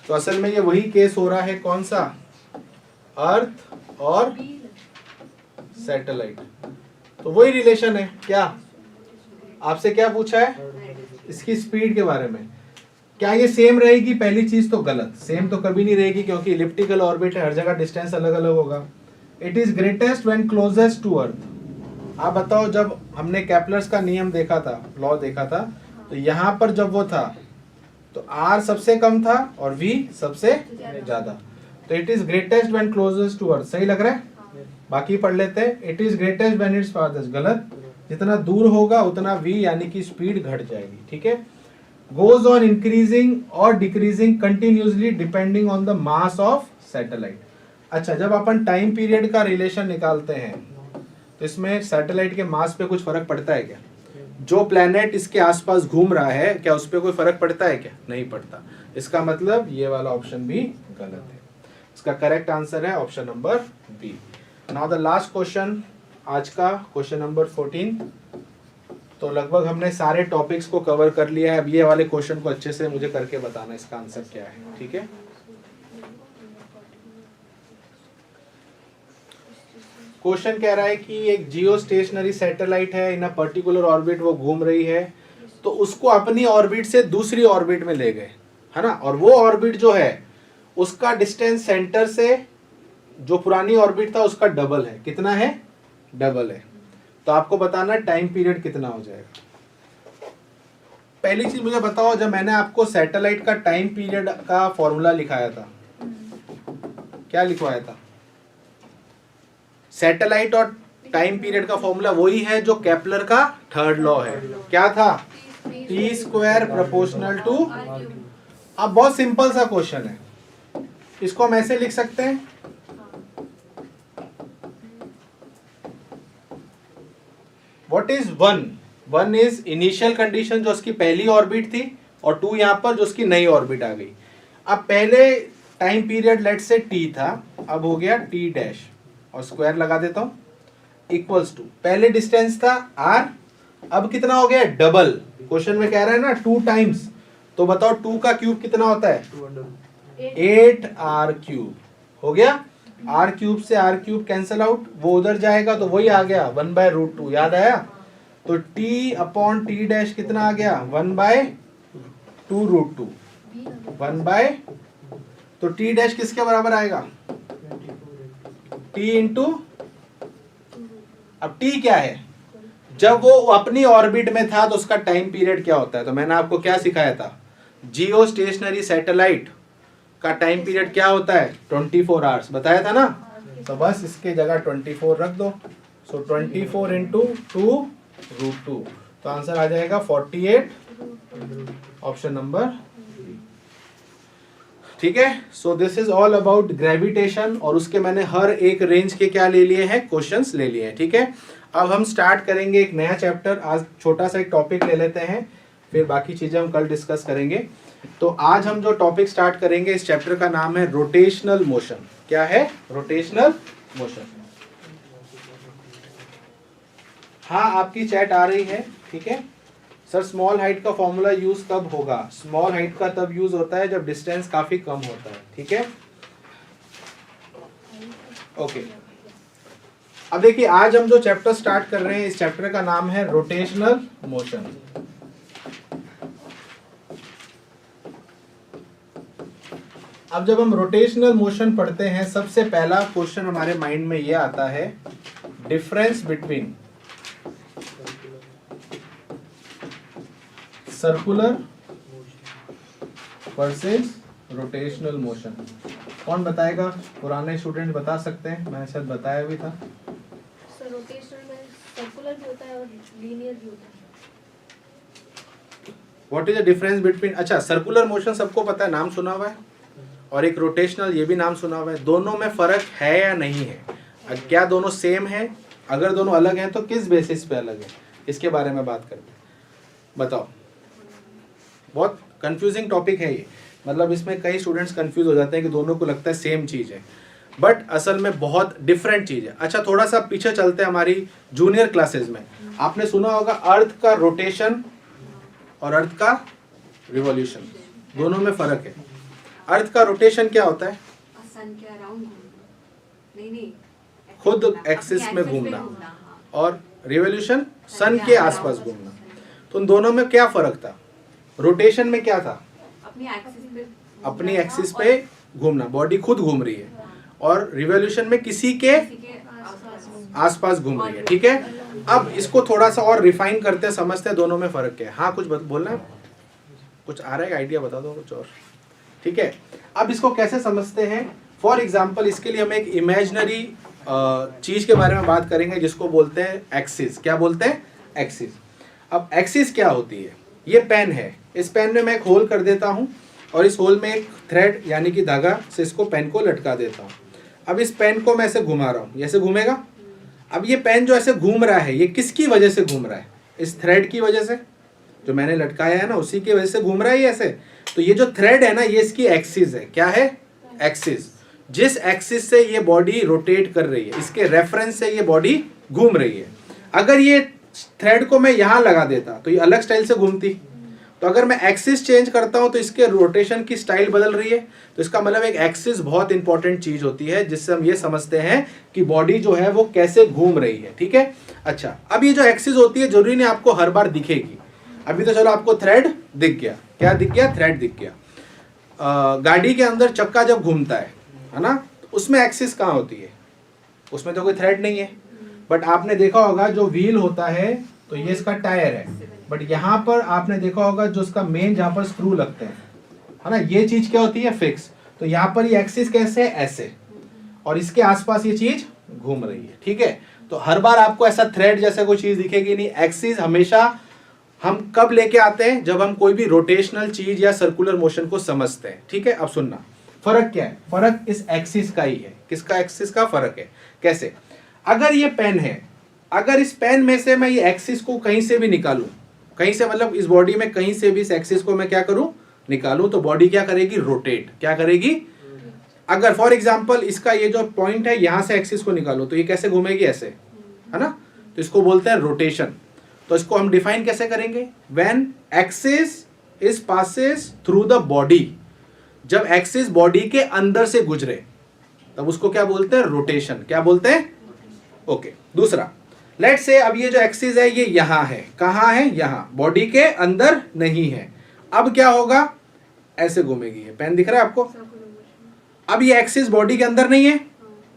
तो असल में ये वही केस हो रहा है, कौन सा, अर्थ और सैटेलाइट। तो वही रिलेशन है। क्या आपसे क्या पूछा है, इसकी स्पीड के बारे में। क्या ये सेम रहेगी, पहली चीज तो गलत, सेम तो कभी नहीं रहेगी क्योंकि इलिप्टिकल ऑर्बिट है, हर जगह डिस्टेंस अलग अलग होगा। It is greatest when closest to earth. आप बताओ, जब हमने केपलर्स का नियम देखा था, लॉ देखा था, तो यहाँ पर जब वो था तो R सबसे कम था और V सबसे ज्यादा। तो it is greatest when closest to earth, सही लग रहा है। बाकी पढ़ लेते हैं। It is greatest when it's farthest, गलत। जितना दूर होगा उतना V यानी कि स्पीड घट जाएगी, ठीक है। गोज ऑन इंक्रीजिंग और decreasing continuously depending on the mass of satellite. अच्छा, जब अपन टाइम पीरियड का रिलेशन निकालते हैं तो इसमें सैटेलाइट के मास पे कुछ फर्क पड़ता है क्या? जो प्लेनेट इसके आसपास घूम रहा है, क्या उस पर कोई फर्क पड़ता है क्या? नहीं पड़ता। इसका मतलब ये वाला ऑप्शन भी गलत है। इसका करेक्ट आंसर है option number B. Now the last question आज का, क्वेश्चन नंबर 14। तो लगभग हमने सारे टॉपिक्स को कवर कर लिया है। अब ये वाले क्वेश्चन को अच्छे से मुझे करके बताना इसका आंसर क्या है, ठीक है। क्वेश्चन कह रहा है कि एक जियो स्टेशनरी सैटेलाइट है इन अ पर्टिकुलर ऑर्बिट, वो घूम रही है, तो उसको अपनी ऑर्बिट से दूसरी ऑर्बिट में ले गए, है ना। और वो ऑर्बिट जो है उसका डिस्टेंस सेंटर से जो पुरानी ऑर्बिट था उसका डबल है। कितना है? डबल है। तो आपको बताना टाइम पीरियड कितना हो जाएगा। पहली चीज मुझे बताओ, जब मैंने आपको सैटेलाइट का टाइम पीरियड का फॉर्मूला लिखाया था, क्या लिखवाया था? सैटेलाइट और टाइम पीरियड का फॉर्मूला वही है जो केपलर का थर्ड लॉ है। क्या था? T square proportional to. अब बहुत सिंपल सा क्वेश्चन है, इसको हम ऐसे लिख सकते हैं, what is 1? 1 is initial condition जो उसकी पहली ऑर्बिट थी, और 2 यहाँ पर जो उसकी नई ऑर्बिट आ गई। अब पहले टाइम पीरियड लेट से t था, अब हो गया t डैश, और स्क्वायर लगा देता हूं, इक्वल्स टू पहले डिस्टेंस था r, अब कितना हो गया? डबल। क्वेश्चन में कह रहा है ना 2 टाइम्स, तो बताओ 2 का क्यूब कितना होता है? 8r cube. हो गया। r क्यूब से r क्यूब कैंसल आउट, वो उधर जाएगा तो वही आ गया 1/√2। याद आया? तो t अपॉन t डैश कितना आ गया? 1/2√2। 1 तो t डैश किसके बराबर आएगा? t इंटू, अब t क्या है? जब वो अपनी ऑर्बिट में था तो उसका टाइम पीरियड क्या होता है? तो मैंने आपको क्या सिखाया था? जियो स्टेशनरी सैटेलाइट का टाइम पीरियड क्या होता है? 24 आवर्स बताया था ना। तो बस इसके जगह 24 रख दो। सो 24 इंटू 2√2, तो आंसर आ जाएगा 48, ऑप्शन नंबर। ठीक है। So this is all about gravitation, और उसके मैंने हर एक रेंज के क्या ले लिए हैं? क्वेश्चंस ले लिए हैं। ठीक है। अब हम स्टार्ट करेंगे एक नया चैप्टर। आज छोटा सा एक टॉपिक ले लेते हैं, फिर बाकी चीजें हम कल डिस्कस करेंगे। तो आज हम जो टॉपिक स्टार्ट करेंगे, इस चैप्टर का नाम है रोटेशनल मोशन। क्या है? Rotational motion. हाँ, आपकी चैट आ रही है, ठीक है। सर स्मॉल हाइट का फॉर्मूला यूज कब होगा? स्मॉल हाइट का तब यूज होता है जब डिस्टेंस काफी कम होता है, ठीक है। ओके अब देखिए आज हम जो चैप्टर स्टार्ट कर रहे हैं इस चैप्टर का नाम है रोटेशनल मोशन। अब जब हम रोटेशनल मोशन पढ़ते हैं सबसे पहला क्वेश्चन हमारे माइंड में ये आता है, difference between circular versus rotational motion. कौन बताएगा? पुराने स्टूडेंट बता सकते हैं, मैंने शायद बताया भी था। सर रोटेशनल में सर्कुलर भी होता है और लीनियर भी होता है। What is the difference between, अच्छा सर्कुलर मोशन सबको पता है, नाम सुना हुआ है, और एक रोटेशनल ये भी नाम सुना हुआ है। दोनों में फर्क है या नहीं है? क्या दोनों सेम है? अगर दोनों अलग हैं तो किस बेसिस पे अलग है, इसके बारे में बात करते हैं। बताओ, बहुत कंफ्यूजिंग टॉपिक है ये, मतलब इसमें कई स्टूडेंट्स कंफ्यूज हो जाते हैं कि दोनों को लगता है सेम चीज़ है, बट असल में बहुत डिफरेंट चीज़ है। अच्छा थोड़ा सा पीछे चलते हैं हमारी जूनियर क्लासेस में, आपने सुना होगा अर्थ का रोटेशन और अर्थ का रिवॉल्यूशन, दोनों में फर्क है। अर्थ का रोटेशन क्या होता है? सन के अराउंड नहीं खुद एक्सिस में घूमना, और रिवॉल्यूशन सन के आसपास घूमना। तो उन दोनों में क्या फर्क था? रोटेशन में क्या था? अपनी एक्सिस पे घूमना, बॉडी खुद घूम रही है, और रिवॉल्यूशन में किसी के आसपास घूम रही है, ठीक है। अब इसको थोड़ा सा और रिफाइन करते हैं, समझते हैं दोनों में फर्क क्या है। हाँ कुछ बोलना है? कुछ आ रहा है आइडिया, बता दो कुछ और, ठीक है। अब इसको कैसे समझते हैं? फॉर एग्जाम्पल इसके लिए हम एक इमेजिनरी चीज के बारे में बात करेंगे जिसको बोलते हैं एक्सिस। क्या बोलते हैं? एक्सिस। अब एक्सिस क्या होती है? ये पेन है, इस पेन में मैं एक होल कर देता हूँ और इस होल में एक थ्रेड यानी कि धागा से इसको पेन को लटका देता हूँ। अब इस पेन को मैं ऐसे घुमा रहा हूँ, ऐसे घूमेगा। अब ये पेन जो ऐसे घूम रहा है ये किसकी वजह से घूम रहा है? इस थ्रेड की वजह से, जो मैंने लटकाया है ना उसी की वजह से घूम रहा है ये ऐसे। तो ये जो थ्रेड है ना ये इसकी एक्सिस है। क्या है? एक्सिस। जिस एक्सिस से ये बॉडी रोटेट कर रही है, इसके रेफरेंस से ये बॉडी घूम रही है। अगर ये थ्रेड को मैं यहाँ लगा देता तो ये अलग स्टाइल से घूमती। तो अगर मैं एक्सिस चेंज करता हूं तो इसके रोटेशन की स्टाइल बदल रही है। तो इसका मतलब एक एक्सिस बहुत इंपॉर्टेंट चीज होती है जिससे हम ये समझते हैं कि बॉडी जो है वो कैसे घूम रही है, ठीक है। अच्छा अब ये जो एक्सिस होती है जरूरी नहीं आपको हर बार दिखेगी। अभी तो चलो आपको थ्रेड दिख गया। क्या दिख गया? थ्रेड दिख गया। गाड़ी के अंदर चक्का जब घूमता है ना, तो उसमें एक्सिस कहाँ होती है? उसमें तो कोई थ्रेड नहीं है। बट आपने देखा होगा जो व्हील होता है तो ये इसका टायर है, बट यहाँ पर आपने देखा होगा जो इसका मेन जहाँ पर स्क्रू लगते हैं, है ना, ये चीज क्या होती है? फिक्स। तो यहाँ पर ये एक्सिस कैसे है? ऐसे, और इसके आसपास ये चीज घूम रही है, ठीक है। तो हर बार आपको ऐसा थ्रेड जैसा कोई चीज दिखेगी नहीं। एक्सिस हमेशा हम कब लेके आते हैं? जब हम कोई भी रोटेशनल चीज या सर्कुलर मोशन को समझते हैं, ठीक है। अब सुनना, फर्क क्या है? फर्क इस एक्सिस का ही है। किसका? एक्सिस का फर्क है। कैसे? अगर ये पेन है, अगर इस पेन में से मैं ये एक्सिस को कहीं से भी निकालूं, कहीं से मतलब इस बॉडी में कहीं से भी इस एक्सिस को मैं क्या करूं? निकालूं, तो बॉडी क्या करेगी? रोटेट। क्या करेगी? अगर फॉर एग्जांपल इसका ये जो पॉइंट है यहां से एक्सिस को निकालूं तो ये कैसे घूमेगी? ऐसे, है ना। तो इसको बोलते हैं रोटेशन। तो इसको हम डिफाइन कैसे करेंगे? When axis is passes through the body, जब एक्सिस बॉडी के अंदर से गुजरे तब उसको क्या बोलते हैं? रोटेशन। क्या बोलते हैं? ओके। दूसरा, लेट से अब ये जो एक्सिस है ये यहां है। कहां है? यहां, बॉडी के अंदर नहीं है। अब क्या होगा? ऐसे घूमेगी। ये पेन दिख रहा है आपको? अब ये एक्सिस बॉडी के अंदर नहीं है,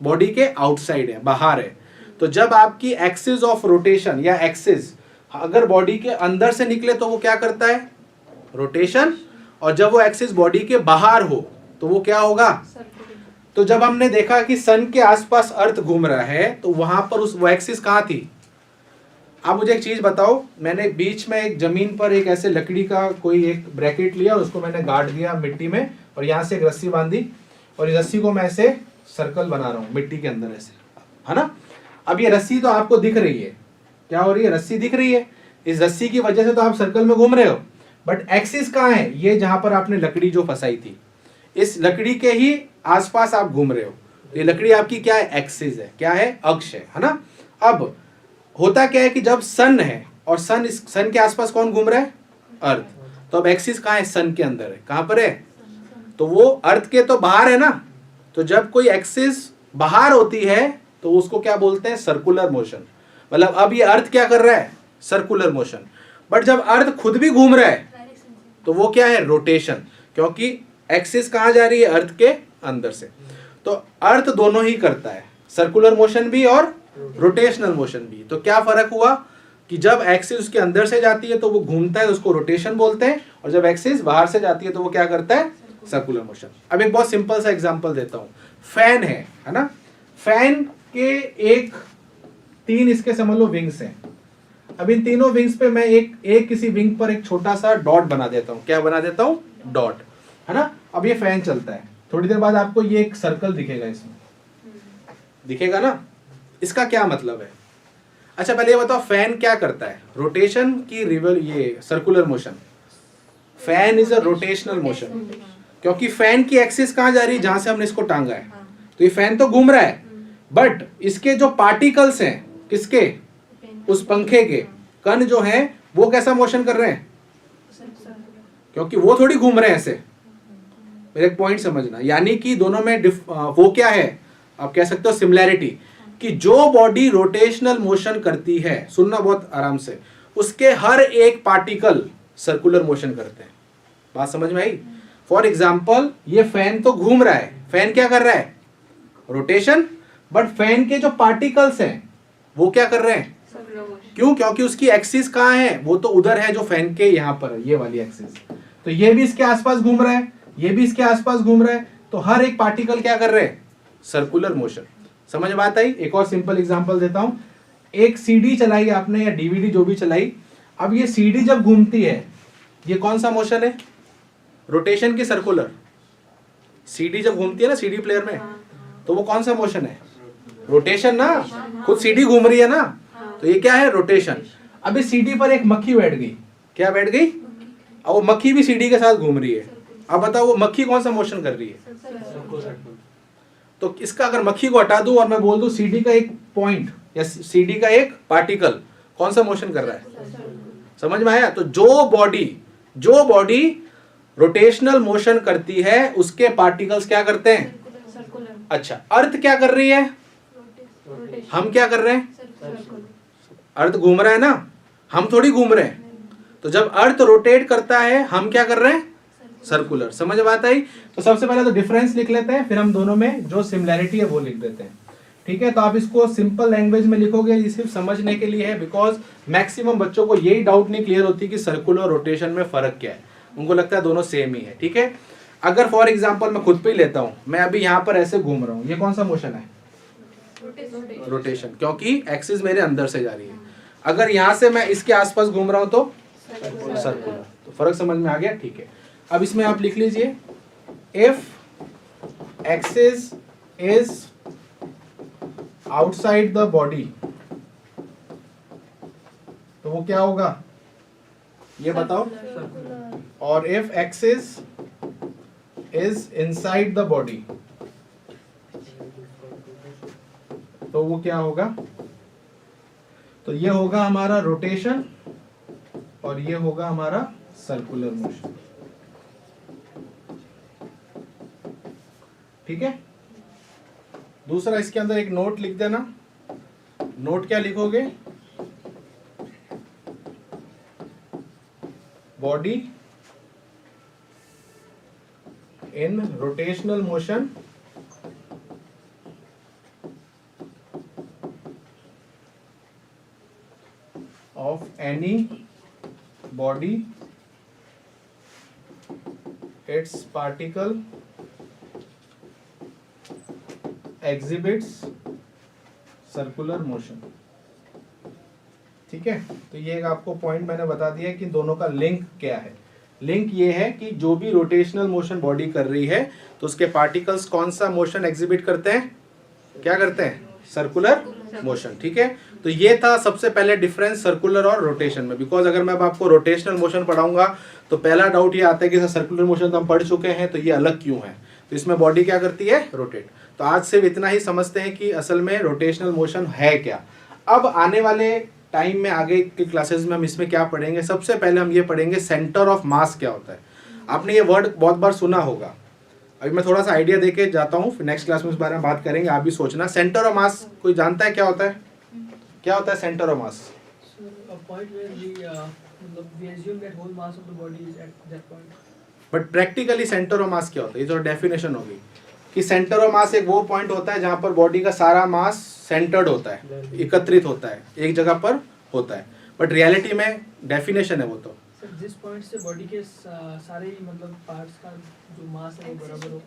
बॉडी के आउटसाइड है, बाहर है। तो जब आपकी एक्सिस ऑफ रोटेशन या एक्सिस अगर बॉडी के अंदर से निकले तो वो क्या करता है? रोटेशन। और जब वो एक्सिस बॉडी के बाहर हो तो वो क्या होगा? तो जब हमने देखा कि सन के आसपास अर्थ घूम रहा है तो वहां पर वो एक्सिस कहाँ थी? आप मुझे एक चीज बताओ, मैंने बीच में एक जमीन पर एक ऐसे लकड़ी का कोई एक ब्रैकेट लिया, उसको मैंने गाड़ दिया मिट्टी में, और यहाँ से एक रस्सी बांधी, और इस रस्सी को मैं ऐसे सर्कल बना रहा हूँ मिट्टी के अंदर ऐसे, है ना। अब ये रस्सी तो आपको दिख रही है। क्या हो रही है? रस्सी दिख रही है। इस रस्सी की वजह से तो आप सर्कल में घूम रहे हो, बट एक्सिस कहाँ है? ये जहां पर आपने लकड़ी जो फंसाई थी, इस लकड़ी के ही आसपास आप घूम रहे हो। ये लकड़ी आपकी क्या है? एक्सिस है। क्या है? अक्ष है ना। अब होता क्या है कि जब सन है और सन के आसपास कौन घूम रहा है? अर्थ। तो अब एक्सिस कहाँ है? सन के अंदर है। कहाँ पर है? तो वो अर्थ के तो बाहर है ना। तो जब कोई एक्सिस बाहर होती है तो उसको क्या बोलते हैं? Circular motion. मतलब अब ये अर्थ क्या कर रहा है? Circular motion. बट जब अर्थ खुद भी घूम रहा है तो वो क्या है? रोटेशन, क्योंकि एक्सिस कहाँ जा रही है? अर्थ के अंदर से। तो अर्थ दोनों ही करता है, सर्कुलर मोशन भी और रोटेशनल मोशन भी। तो क्या फर्क हुआ कि जब एक्सिस उसके अंदर से जाती है तो वो घूमता है, उसको रोटेशन बोलते हैं, और जब एक्सिस बाहर से जाती है तो वो क्या करता है? Circular motion. अब एक बहुत सिंपल सा एग्जांपल देता हूँ। फैन है ना? फैन के तीन इसके समझ लो विंग्स हैं। अब इन तीनों विंग्स पे मैं एक किसी विंग पर एक छोटा सा डॉट बना देता हूँ। क्या बना देता हूँ? डॉट, है ना? अब ये फैन चलता है, थोड़ी देर बाद आपको ये एक सर्कल दिखेगा, इसमें दिखेगा ना? इसका क्या मतलब है? अच्छा पहले ये बताओ, फैन क्या करता है? रोटेशन की ये circular motion. Fan is a rotational motion, क्योंकि फैन की एक्सिस कहाँ जा रही है? जहां से हमने इसको टांगा है। तो ये फैन तो घूम रहा है, बट इसके जो पार्टिकल्स हैं, किसके? उस पंखे के कण जो हैं, वो कैसा मोशन कर रहे हैं? क्योंकि वो थोड़ी घूम रहे हैं ऐसे। मेरे एक पॉइंट समझना, यानी कि दोनों में वो क्या है, आप कह सकते हो सिमिलैरिटी, कि जो बॉडी रोटेशनल मोशन करती है, सुनना बहुत आराम से, उसके हर एक पार्टिकल सर्कुलर मोशन करते हैं। बात समझ में आई? फॉर एग्जाम्पल, ये फैन तो घूम रहा है, फैन क्या कर रहा है? रोटेशन। बट फैन के जो पार्टिकल्स हैं वो क्या कर रहे हैं? क्यों? क्योंकि उसकी एक्सिस कहाँ है? वो तो उधर है जो फैन के यहाँ पर है, ये वाली एक्सिस। तो ये भी इसके आसपास घूम रहा है, ये भी इसके आसपास घूम रहा है, तो हर एक पार्टिकल क्या कर रहे हैं? Circular motion. समझ में बात आई? एक और सिंपल एग्जांपल देता हूं। एक सीडी चलाई आपने या डीवीडी जो भी चलाई, अब ये सीडी जब घूमती है, ये कौन सा मोशन है? रोटेशन की सर्कुलर। सीडी जब घूमती है ना सीडी प्लेयर में, तो वो कौन सा मोशन है? रोटेशन ना। खुद सीडी घूम रही है ना, तो ये क्या है? रोटेशन। अब इस सीडी पर एक मक्खी बैठ गई। क्या बैठ गई? और वो मक्खी भी सीडी के साथ घूम रही है। अब बताओ वो मक्खी कौन सा मोशन कर रही है? तो इसका अगर मक्खी को हटा दूं और मैं बोल दूं सीडी का एक पॉइंट या सीडी का एक पार्टिकल कौन सा मोशन कर रहा है? समझ में आया? तो जो बॉडी रोटेशनल मोशन करती है, उसके पार्टिकल्स क्या करते हैं? अच्छा, अर्थ क्या कर रही है? हम क्या कर रहे हैं? अर्थ घूम रहा है ना, हम थोड़ी घूम रहे हैं। तो जब अर्थ रोटेट करता है, हम क्या कर रहे हैं? सर्कुलर। समझ बात आई? तो सबसे पहले तो डिफरेंस लिख लेते हैं, फिर हम दोनों में जो सिमिलैरिटी है वो लिख देते हैं। ठीक है? तो आप इसको सिंपल लैंग्वेज में लिखोगे, ये सिर्फ समझने के लिए है, बिकॉज मैक्सिमम बच्चों को यही डाउट नहीं क्लियर होती कि सर्कुलर और रोटेशन में फर्क क्या है। उनको लगता है दोनों सेम ही है। ठीक है? अगर फॉर एग्जाम्पल मैं खुद पे ही लेता हूं, मैं अभी यहाँ पर ऐसे घूम रहा हूँ, ये कौन सा मोशन है? रोटेशन, क्योंकि एक्सिस मेरे अंदर से जा रही है। अगर यहाँ से मैं इसके आसपास घूम रहा हूँ तो सर्कुलर। तो फर्क समझ में आ गया? ठीक है। अब इसमें आप लिख लीजिए, if axis is outside the body, तो वो क्या होगा? ये बताओ। और if axis is inside the body, तो वो क्या होगा? तो ये होगा हमारा रोटेशन और ये होगा हमारा सर्कुलर मोशन। ठीक है? दूसरा, इसके अंदर एक नोट लिख देना। नोट क्या लिखोगे? Body in rotational motion of any body, its particle exhibits circular motion। ठीक है? तो ये एक आपको पॉइंट मैंने बता दिया कि दोनों का लिंक क्या है। लिंक ये है कि जो भी रोटेशनल मोशन बॉडी कर रही है, तो उसके पार्टिकल्स कौन सा मोशन एग्जिबिट करते हैं? क्या करते हैं? Circular motion. ठीक है? तो ये था सबसे पहले डिफरेंस सर्कुलर और रोटेशन में। बिकॉज अगर मैं अब आपको रोटेशनल मोशन पढ़ाऊंगा तो पहला डाउट ये आता है कि सर्कुलर मोशन तो हम पढ़ चुके हैं, तो ये अलग क्यों है? तो इसमें बॉडी क्या करती है? रोटेट। तो आज सिर्फ इतना ही समझते हैं कि असल में रोटेशनल मोशन है क्या। अब आने वाले टाइम में आगे की क्लासेस में हम इसमें क्या पढ़ेंगे, सबसे पहले हम ये पढ़ेंगे सेंटर ऑफ मास क्या होता है। आपने ये वर्ड बहुत बार सुना होगा, अभी मैं थोड़ा सा आइडिया देके जाता हूँ, फिर नेक्स्ट क्लास में इस बारे में बात करेंगे, आप भी सोचना। सेंटर ऑफ मास कोई जानता है क्या होता है? क्या होता है centre of mass? But practically centre of mass क्या होता है, ये तो डेफिनेशन होगी कि सेंटर ऑफ मास एक वो पॉइंट होता है जहाँ पर बॉडी का सारा मास सेंटर्ड होता है, एकत्रित होता है, एक जगह पर होता है। बट रियलिटी में डेफिनेशन है वो तो जिस पॉइंट से बॉडी के सारे ही मतलब पार्ट्स का जो मास है वो बराबर हो।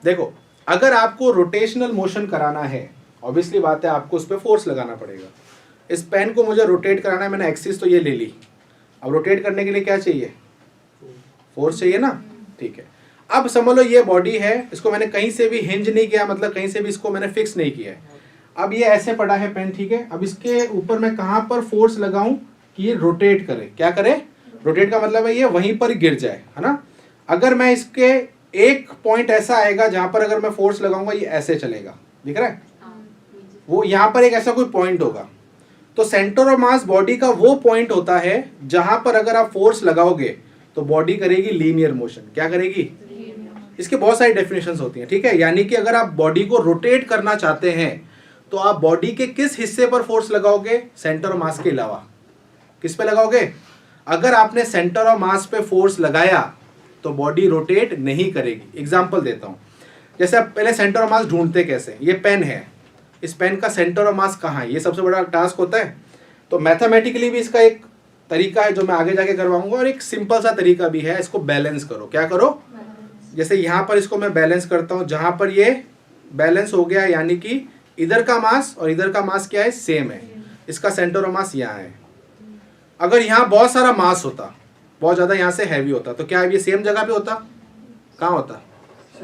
देखो, अगर आपको रोटेशनल मोशन कराना है, ऑब्वियसली बात है आपको उस पर फोर्स लगाना पड़ेगा। इस पेन को मुझे रोटेट कराना है, मैंने एक्सिस तो ये ले ली, अब रोटेट करने के लिए क्या चाहिए? फोर्स चाहिए ना, ठीक है। अब समझ लो ये बॉडी है, इसको मैंने कहीं से भी हिंज नहीं किया, मतलब कहीं से भी इसको मैंने फिक्स नहीं किया है। अब ये ऐसे पड़ा है पेन, ठीक है। अब इसके ऊपर मैं कहाँ पर फोर्स लगाऊं कि ये रोटेट करे? क्या करे? रोटेट का मतलब है ये वहीं पर गिर जाए, है ना। अगर मैं इसके एक पॉइंट ऐसा आएगा जहां पर अगर मैं फोर्स लगाऊंगा ये ऐसे चलेगा, दिख रहा है? वो यहाँ पर एक ऐसा कोई पॉइंट होगा। तो सेंटर ऑफ मास बॉडी का वो पॉइंट होता है जहां पर अगर आप फोर्स लगाओगे तो बॉडी करेगी लीनियर मोशन। क्या करेगी? इसके बहुत सारी डेफिनेशंस होती हैं, ठीक है। यानी कि अगर आप बॉडी को रोटेट करना चाहते हैं तो आप बॉडी के किस हिस्से पर फोर्स लगाओगे? सेंटर ऑफ मास के अलावा किस पे लगाओगे? अगर आपने सेंटर ऑफ मास पे फोर्स लगाया तो बॉडी रोटेट नहीं करेगी। एग्जांपल देता हूं, जैसे आप पहले सेंटर ऑफ मास ढूंढते कैसे? ये पेन है, इस पेन का सेंटर ऑफ मास कहाँ है? ये सबसे बड़ा टास्क होता है। तो मैथमेटिकली भी इसका एक तरीका है जो मैं आगे जाके करवाऊंगा, और एक सिंपल सा तरीका भी है, इसको बैलेंस करो। क्या करो? जैसे यहाँ पर इसको मैं बैलेंस करता हूँ, जहां पर ये बैलेंस हो गया, यानी कि इधर का मास और इधर का मास क्या है? सेम है। इसका सेंटर ऑफ मास यहाँ है। अगर यहाँ बहुत सारा मास होता, बहुत ज्यादा यहाँ से हैवी होता, तो क्या ये सेम जगह पे होता? कहाँ होता?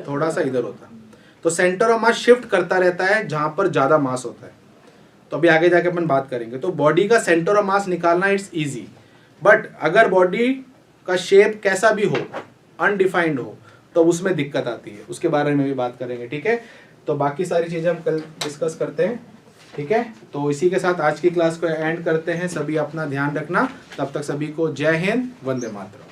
थोड़ा सा इधर होता। तो सेंटर ऑफ मास शिफ्ट करता रहता है जहां पर ज्यादा मास होता है। तो अभी आगे जाके अपन बात करेंगे। तो बॉडी का सेंटर ऑफ मास निकालना इट्स इजी, बट अगर बॉडी का शेप कैसा भी हो, अनडिफाइंड हो, तो उसमें दिक्कत आती है, उसके बारे में भी बात करेंगे, ठीक है। तो बाकी सारी चीजें हम कल डिस्कस करते हैं, ठीक है। तो इसी के साथ आज की क्लास को एंड करते हैं। सभी अपना ध्यान रखना, तब तक सभी को जय हिंद, वंदे मातरम।